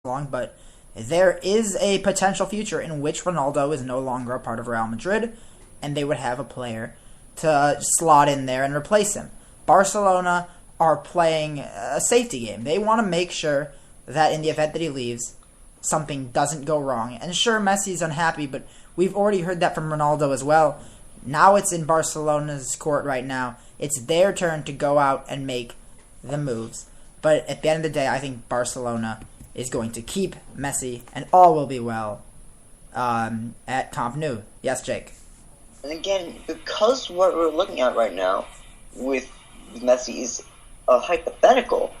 long, but there is a potential future in which Ronaldo is no longer a part of Real Madrid, and they would have a player to slot in there and replace him. Barcelona are playing a safety game. They want to make sure that in the event that he leaves, something doesn't go wrong. And sure, Messi's unhappy, but we've already heard that from Ronaldo as well. Now it's in Barcelona's court right now. It's their turn to go out and make the moves. But at the end of the day, I think Barcelona is going to keep Messi, and all will be well at Camp Nou. Yes, Jake? And again, because what we're looking at right now with Messi is a hypothetical,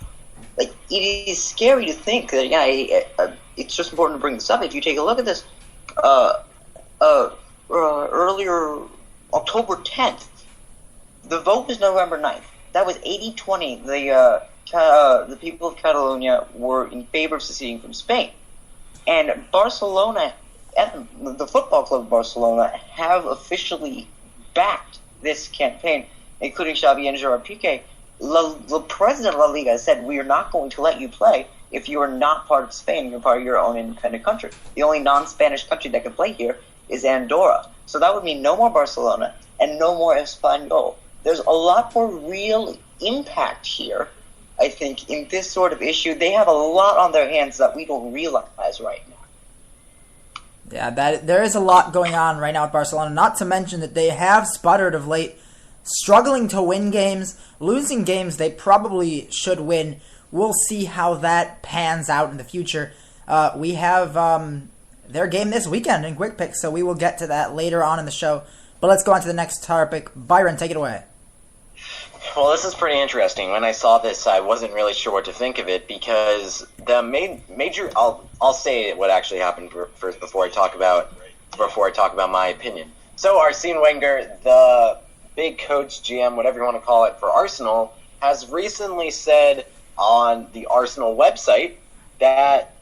like, it is scary to think that, it's just important to bring this up. If you take a look at this, earlier, October 10th, the vote was November 9th. That was 80-20. The people of Catalonia were in favor of seceding from Spain. And Barcelona, the football club of Barcelona, have officially backed this campaign, including Xavi and Gerard Piqué. The president of La Liga said, we are not going to let you play if you are not part of Spain, you're part of your own independent country. The only non-Spanish country that can play here is Andorra. So that would mean no more Barcelona and no more Espanyol. There's a lot more real impact here, I think, in this sort of issue. They have a lot on their hands that we don't realize right now. Yeah, there is a lot going on right now at Barcelona, not to mention that they have sputtered of late, struggling to win games, losing games they probably should win. We'll see how that pans out in the future. We have their game this weekend in Quick Pick, so we will get to that later on in the show. But let's go on to the next topic. Byron, take it away. Well, this is pretty interesting. When I saw this, I wasn't really sure what to think of it because the major. I'll say what actually happened first before I talk about my opinion. So Arsene Wenger, the big coach, GM, whatever you want to call it, for Arsenal, has recently said on the Arsenal website that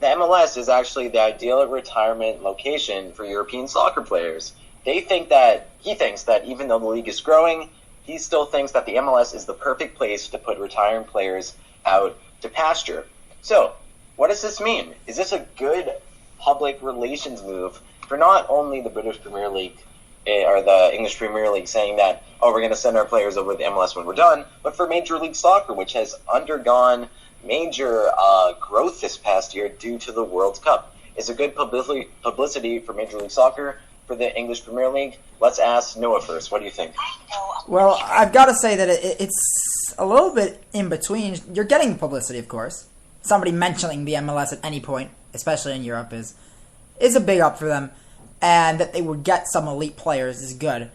the MLS is actually the ideal retirement location for European soccer players. He thinks that even though the league is growing, he still thinks that the MLS is the perfect place to put retiring players out to pasture. So, what does this mean? Is this a good public relations move for not only the British Premier League or the English Premier League saying that, we're going to send our players over to the MLS when we're done, but for Major League Soccer, which has undergone major growth this past year due to the World Cup? Is it good publicity for Major League Soccer, for the English Premier League? Let's ask Noah first. What do you think? Well, I've got to say that it's a little bit in between. You're getting publicity, of course. Somebody mentioning the MLS at any point, especially in Europe, is a big up for them. And that they would get some elite players is good.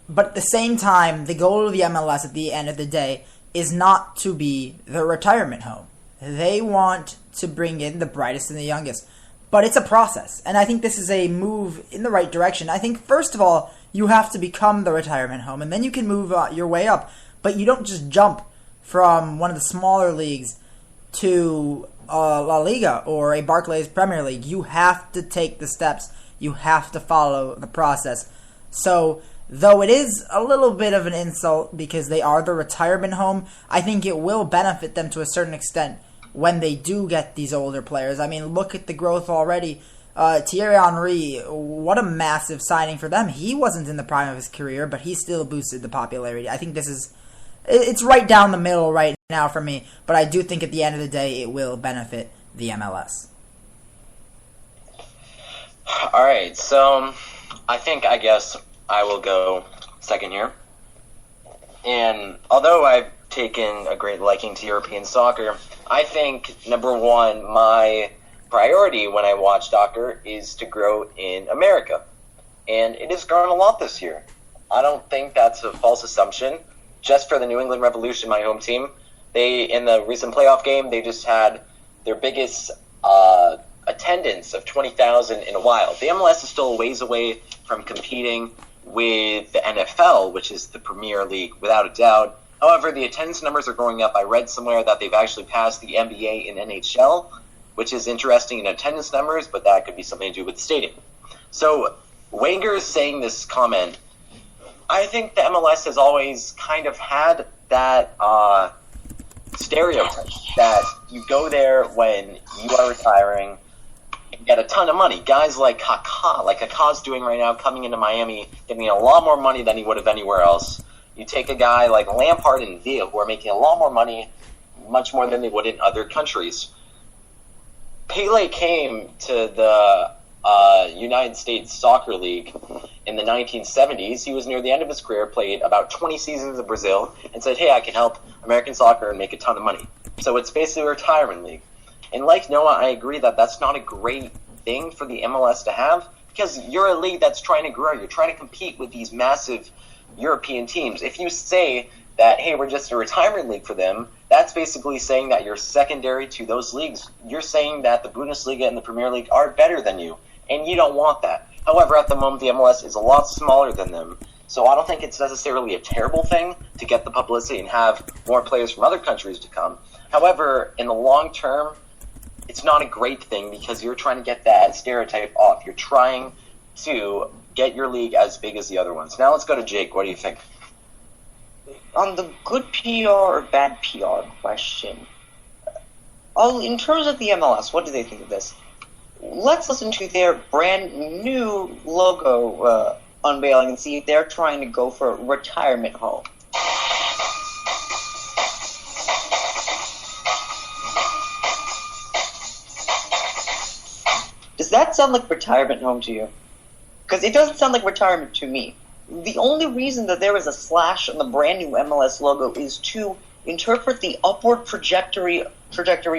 But at the same time, the goal of the MLS at the end of the day is not to be the retirement home. They want to bring in the brightest and the youngest. But it's a process, and I think this is a move in the right direction. I think, first of all, you have to become the retirement home, and then you can move your way up. But you don't just jump from one of the smaller leagues to La Liga or a Barclays Premier League. You have to take the steps. You have to follow the process. So, though it is a little bit of an insult because they are the retirement home, I think it will benefit them to a certain extent when they do get these older players. I mean, look at the growth already. Thierry Henry, what a massive signing for them. He wasn't in the prime of his career, but he still boosted the popularity. I think it's right down the middle right now for me, but I do think at the end of the day it will benefit the MLS. All right, so I guess I will go second here. And although I've taken a great liking to European soccer, I think, number one, my priority when I watch soccer is to grow in America. And it has grown a lot this year. I don't think that's a false assumption. Just for the New England Revolution, my home team, in the recent playoff game, they just had their biggest attendance of 20,000 in a while. The MLS is still a ways away from competing with the NFL, which is the Premier League, without a doubt. However, the attendance numbers are going up. I read somewhere that they've actually passed the NBA and NHL, which is interesting in attendance numbers, but that could be something to do with the stadium. So Wenger is saying this comment. I think the MLS has always kind of had that stereotype that you go there when you are retiring and get a ton of money. Guys like Kaká's doing right now, coming into Miami, getting a lot more money than he would have anywhere else. You take a guy like Lampard and Villa, who are making a lot more money, much more than they would in other countries. Pele came to the United States Soccer League in the 1970s. He was near the end of his career, played about 20 seasons in Brazil, and said, hey, I can help American soccer and make a ton of money. So it's basically a retirement league. And like Noah, I agree that that's not a great thing for the MLS to have, because you're a league that's trying to grow. You're trying to compete with these massive European teams. If you say that, hey, we're just a retirement league for them, that's basically saying that you're secondary to those leagues. You're saying that the Bundesliga and the Premier League are better than you, and you don't want that. However, at the moment, the MLS is a lot smaller than them, so I don't think it's necessarily a terrible thing to get the publicity and have more players from other countries to come. However, in the long term, it's not a great thing because you're trying to get that stereotype off. You're trying to get your league as big as the other ones. Now let's go to Jake. What do you think? On the good PR or bad PR question, in terms of the MLS, what do they think of this? Let's listen to their brand new logo unveiling and see if they're trying to go for a retirement home. Does that sound like retirement home to you? Because it doesn't sound like retirement to me. The only reason that there is a slash on the brand new MLS logo is to interpret the upward trajectory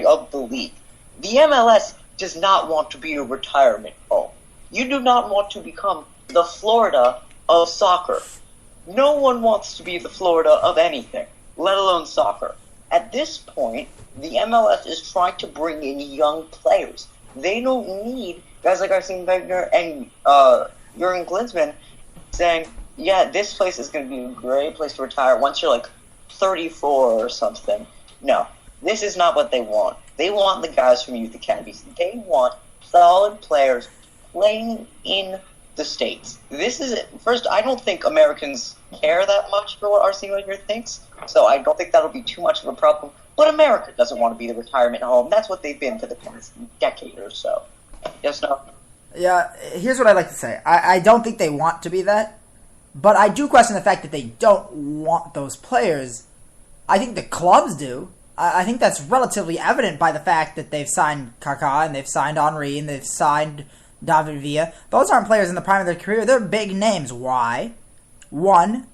of the league. The MLS does not want to be a retirement home. You do not want to become the Florida of soccer. No one wants to be the Florida of anything, let alone soccer. At this point, the MLS is trying to bring in young players. They don't need guys like Arsene Wenger and Jurgen Klinsmann saying, yeah, this place is going to be a great place to retire once you're like 34 or something. No, this is not what they want. They want the guys from youth academies. They want solid players playing in the States. This is it. First, I don't think Americans care that much for what Arsene Wenger thinks, so I don't think that'll be too much of a problem. But America doesn't want to be the retirement home. That's what they've been for the past decade or so. Yes, no? Yeah, here's what I'd like to say. I don't think they want to be that, but I do question the fact that they don't want those players. I think the clubs do. I think that's relatively evident by the fact that they've signed Kaká and they've signed Henry and they've signed David Villa. Those aren't players in the prime of their career. They're big names. Why? One,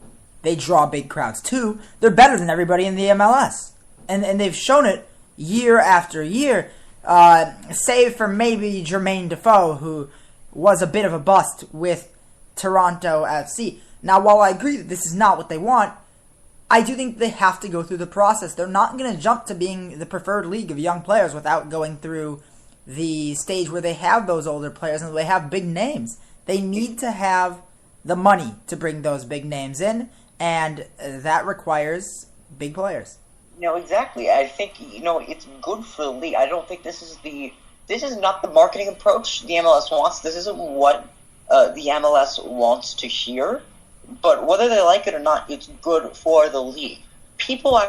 they draw big crowds. Two, they're better than everybody in the MLS. And they've shown it year after year, save for maybe Jermaine Defoe, who was a bit of a bust with Toronto FC. Now, while I agree that this is not what they want, I do think they have to go through the process. They're not going to jump to being the preferred league of young players without going through the stage where they have those older players and they have big names. They need to have the money to bring those big names in, and that requires big players. No, exactly. I think, it's good for the league. I don't think this is not the marketing approach the MLS wants. This isn't what the MLS wants to hear. But whether they like it or not, it's good for the league. People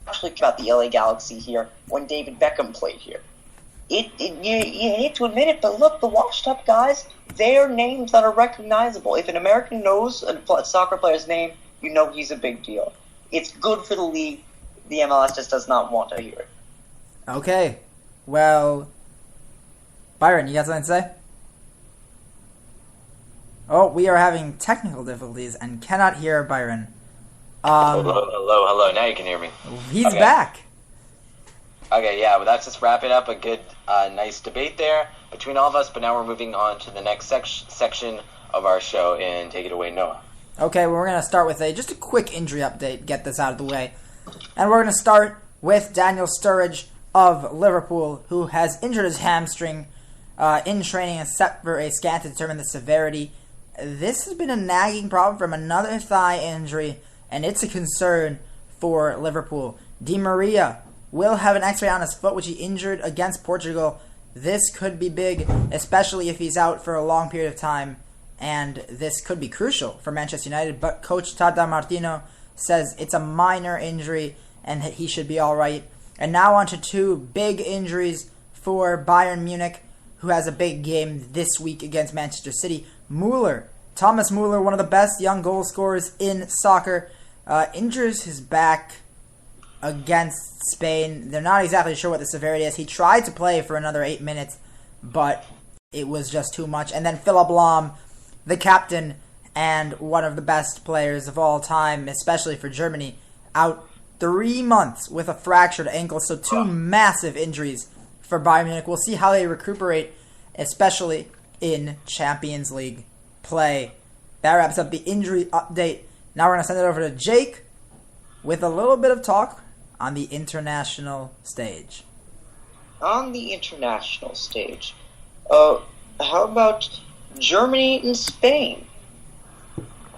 actually care about the LA Galaxy here when David Beckham played here. You hate to admit it, but look, the washed-up guys, they are names that are recognizable. If an American knows a soccer player's name, you know he's a big deal. It's good for the league. The MLS just does not want to hear it. Okay. Well, Byron, you got something to say? Oh, we are having technical difficulties and cannot hear Byron. Hello. Now you can hear me. He's back. Okay, yeah, well, that's just wrapping up a good, nice debate there between all of us, but now we're moving on to the next section of our show, and take it away, Noah. Okay, well, we're going to start with just a quick injury update, get this out of the way. And we're going to start with Daniel Sturridge of Liverpool, who has injured his hamstring in training and set for a scan to determine the severity. This has been a nagging problem from another thigh injury, and it's a concern for Liverpool. Di Maria will have an x-ray on his foot, which he injured against Portugal. This could be big, especially if he's out for a long period of time, and this could be crucial for Manchester United. But Coach Tata Martino says it's a minor injury and that he should be all right. And now on to two big injuries for Bayern Munich, who has a big game this week against Manchester City. Thomas Müller, one of the best young goal scorers in soccer, injures his back against Spain. They're not exactly sure what the severity is. He tried to play for another 8 minutes, but it was just too much. And then Philipp Lahm, the captain and one of the best players of all time, especially for Germany, out 3 months with a fractured ankle. So two massive injuries for Bayern Munich. We'll see how they recuperate, especially in Champions League play. That wraps up the injury update. Now we're going to send it over to Jake with a little bit of talk on the international stage. On the international stage, how about Germany and Spain?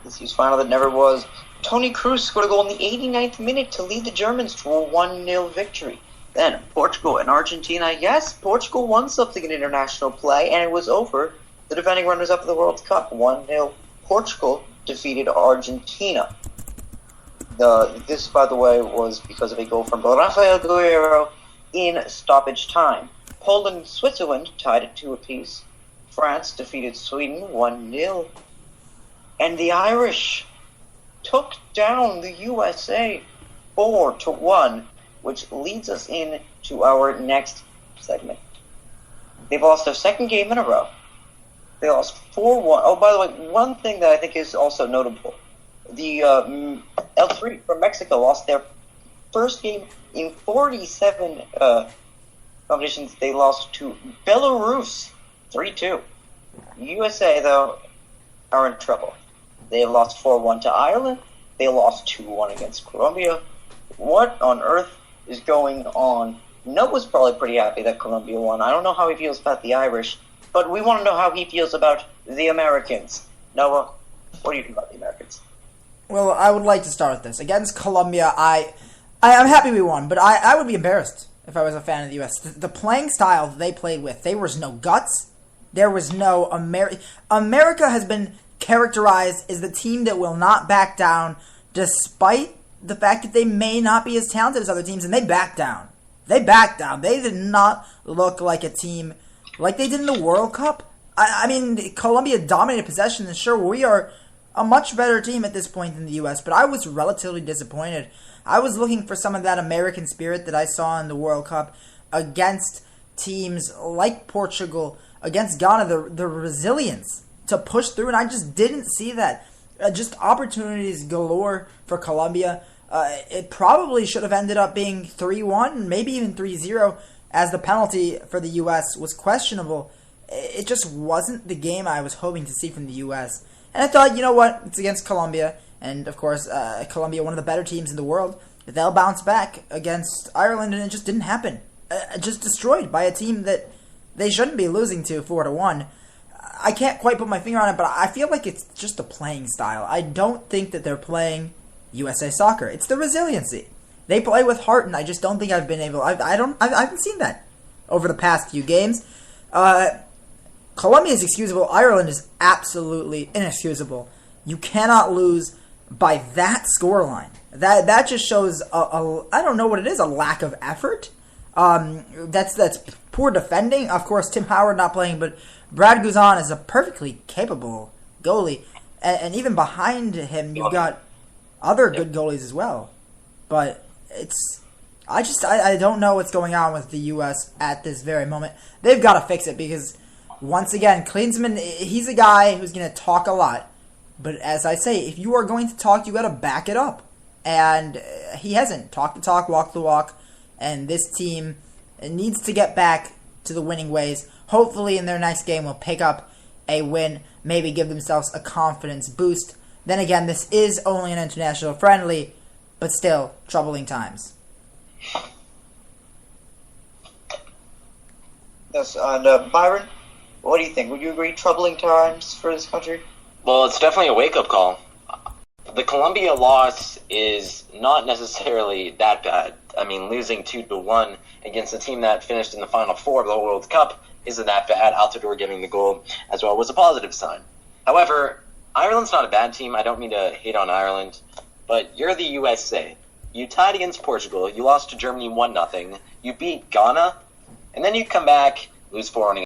This year's final that never was. Toni Kroos scored a goal in the 89th minute to lead the Germans to a 1-0 victory. Then Portugal and Argentina. Yes, Portugal won something in international play, and it was over. The defending runners-up of the World Cup, 1-0. Portugal defeated Argentina. This, by the way, was because of a goal from Rafael Guerreiro in stoppage time. Poland and Switzerland tied it 2-2. France defeated Sweden 1-0. And the Irish took down the USA 4-1, which leads us into our next segment. They've lost their second game in a row. They lost 4-1. Oh, by the way, one thing that I think is also notable. The L3 from Mexico lost their first game in 47 competitions. They lost to Belarus 3-2. USA, though, are in trouble. They have lost 4-1 to Ireland. They lost 2-1 against Colombia. What on earth is going on? Noah's probably pretty happy that Colombia won. I don't know how he feels about the Irish, but we want to know how he feels about the Americans. Noah, what do you think about the Americans? Well, I would like to start with this. Against Colombia, I'm happy we won, but I would be embarrassed if I was a fan of the U.S. The playing style they played with, there was no guts. There was no America has been characterized as the team that will not back down despite the fact that they may not be as talented as other teams, and they backed down. They backed down. They did not look like a team like they did in the World Cup. I mean, Colombia dominated possession, and sure, we are a much better team at this point than the U.S., but I was relatively disappointed. I was looking for some of that American spirit that I saw in the World Cup against teams like Portugal, against Ghana, the resilience to push through, and I just didn't see that. Just opportunities galore for Colombia. It probably should have ended up being 3-1, maybe even 3-0, as the penalty for the U.S. was questionable. It just wasn't the game I was hoping to see from the U.S. And I thought, you know what, it's against Colombia, and of course, Colombia, one of the better teams in the world. They'll bounce back against Ireland, and it just didn't happen. Just destroyed by a team that they shouldn't be losing to 4-1. I can't quite put my finger on it, but I feel like it's just the playing style. I don't think that they're playing USA soccer. It's the resiliency. They play with heart, and I just don't think I've been able. I haven't seen that over the past few games. Colombia is excusable. Ireland is absolutely inexcusable. You cannot lose by that scoreline. That just shows I don't know what it is, a lack of effort. That's poor defending. Of course, Tim Howard not playing, but Brad Guzan is a perfectly capable goalie, and even behind him, you've got other good goalies as well. But I don't know what's going on with the U.S. at this very moment. They've got to fix it because, once again, Klinsmann, he's a guy who's going to talk a lot. But as I say, if you are going to talk, you got to back it up. And he hasn't. Talk the talk, walk the walk. And this team needs to get back to the winning ways. Hopefully in their next game will pick up a win, maybe give themselves a confidence boost. Then again, this is only an international friendly, but still troubling times. Yes, and Byron, what do you think? Would you agree troubling times for this country? Well, it's definitely a wake-up call. The Colombia loss is not necessarily that bad. I mean, losing 2-1 against a team that finished in the Final Four of the World Cup isn't that bad. Altidore getting the goal as well was a positive sign. However, Ireland's not a bad team. I don't mean to hate on Ireland, but you're the USA. you tied against Portugal, you lost to Germany 1-0, you beat Ghana, and then you come back, lose 4-1